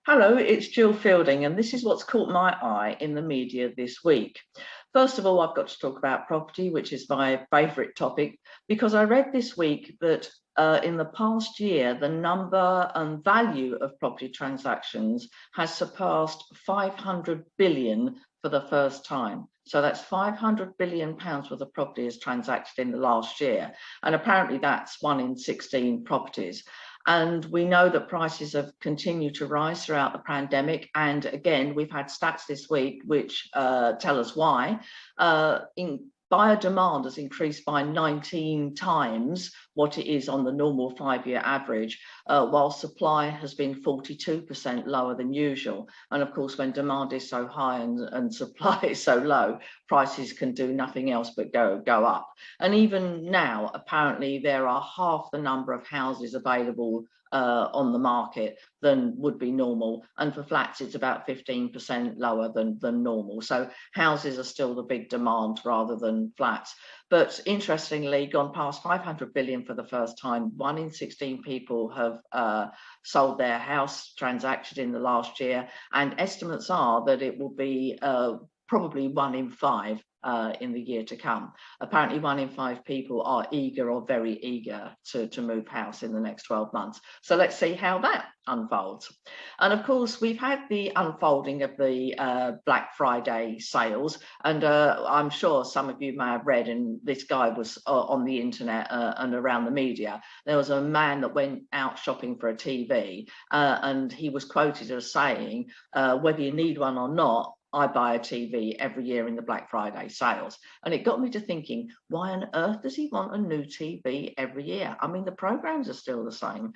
Hello, it's Gill Fielding, and this is what's caught my eye in the media this week. First of all, I've got to talk about property, which is my favourite topic, because I read this week that in the past year, the number and value of property transactions has surpassed 500 billion for the first time. So that's 500 billion pounds worth of property is transacted in the last year. And apparently that's 1 in 16 properties. And we know that prices have continued to rise throughout the pandemic. And again, we've had stats this week which tell us why. Buyer demand has increased by 19 times what it is on the normal 5-year average, while supply has been 42% lower than usual. And of course, when demand is so high and supply is so low, prices can do nothing else but go up. And even now, apparently, there are half the number of houses available on the market than would be normal, and for flats it's about 15% lower than normal. So houses are still the big demand rather than flats. But interestingly, gone past 500 billion for the first time. 1 in 16 people have sold their house, transacted in the last year, and estimates are that it will be probably 1 in 5 in the year to come. Apparently 1 in 5 people are eager or very eager to move house in the next 12 months. So let's see how that unfolds. And of course, we've had the unfolding of the Black Friday sales, and I'm sure some of you may have read, and this guy was on the internet and around the media. There was a man that went out shopping for a TV, and he was quoted as saying, whether you need one or not, I buy a TV every year in the Black Friday sales. And it got me to thinking, why on earth does he want a new TV every year? I mean, the programs are still the same.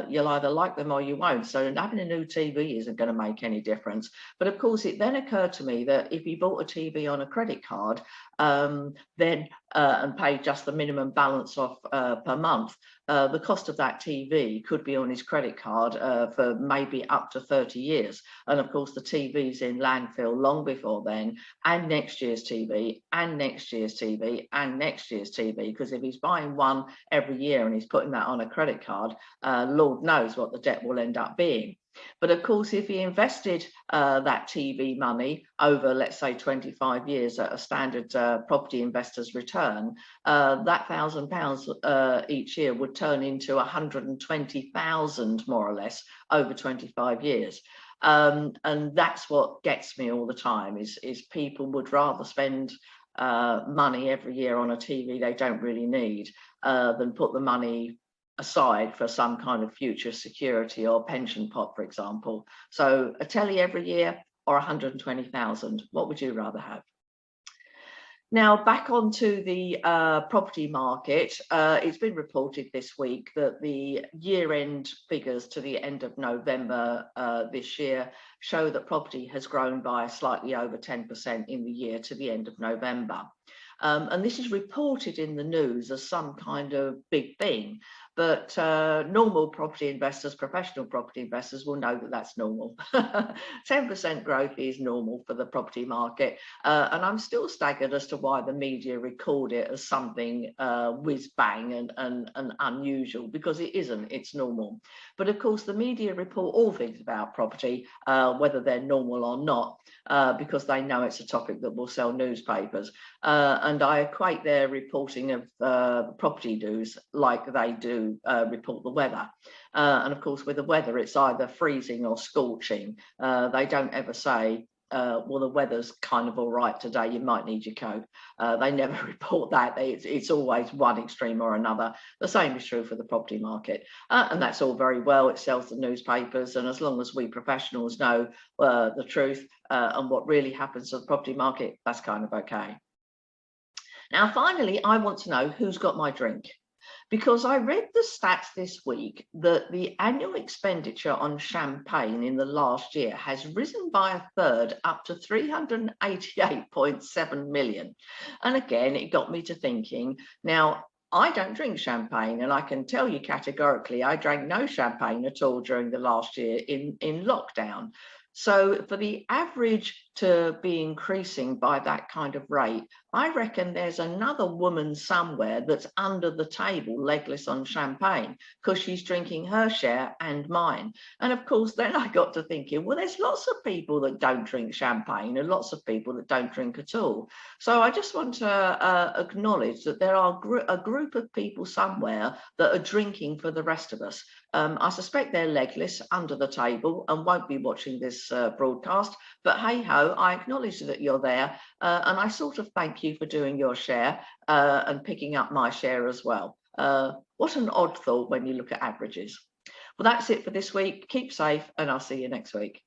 You'll either like them or you won't. So having a new TV isn't going to make any difference. But of course, it then occurred to me that if you bought a TV on a credit card, then and paid just the minimum balance off per month, the cost of that TV could be on his credit card for maybe up to 30 years. And of course, the TV's in landfill long before then, and next year's TV, and next year's TV, and next year's TV, because if he's buying one every year and he's putting that on a credit card, Lord knows what the debt will end up being. But of course, if he invested that TV money over, let's say, 25 years at a standard property investor's return, that £1,000 each year would turn into 120,000 more or less over 25 years. And that's what gets me all the time is people would rather spend money every year on a TV they don't really need than put the money aside for some kind of future security or pension pot, for example. So a telly every year or 120,000, what would you rather have? Now, back onto the property market, it's been reported this week that the year-end figures to the end of November this year show that property has grown by slightly over 10% in the year to the end of November. And this is reported in the news as some kind of big thing, but normal property investors, professional property investors will know that that's normal. 10% growth is normal for the property market, and I'm still staggered as to why the media record it as something whiz bang and unusual, because it isn't, it's normal. But of course the media report all things about property, whether they're normal or not, because they know it's a topic that will sell newspapers. And I equate their reporting of property news like they do report the weather. And of course, with the weather, it's either freezing or scorching. They don't ever say, well, the weather's kind of all right today, you might need your coat. They never report that. It's always one extreme or another. The same is true for the property market. And that's all very well. It sells the newspapers. And as long as we professionals know the truth and what really happens to the property market, that's kind of okay. Now, finally, I want to know who's got my drink, because I read the stats this week that the annual expenditure on champagne in the last year has risen by a third, up to 388.7 million. And again, it got me to thinking, now, I don't drink champagne, and I can tell you categorically, I drank no champagne at all during the last year in lockdown. So for the average to be increasing by that kind of rate, I reckon there's another woman somewhere that's under the table, legless on champagne, because she's drinking her share and mine. And of course, then I got to thinking, well, there's lots of people that don't drink champagne and lots of people that don't drink at all. So I just want to acknowledge that there are a group of people somewhere that are drinking for the rest of us. I suspect they're legless under the table and won't be watching this broadcast, but hey ho, I acknowledge that you're there, and I sort of thank you for doing your share and picking up my share as well. What an odd thought when you look at averages. Well, that's it for this week. Keep safe, and I'll see you next week.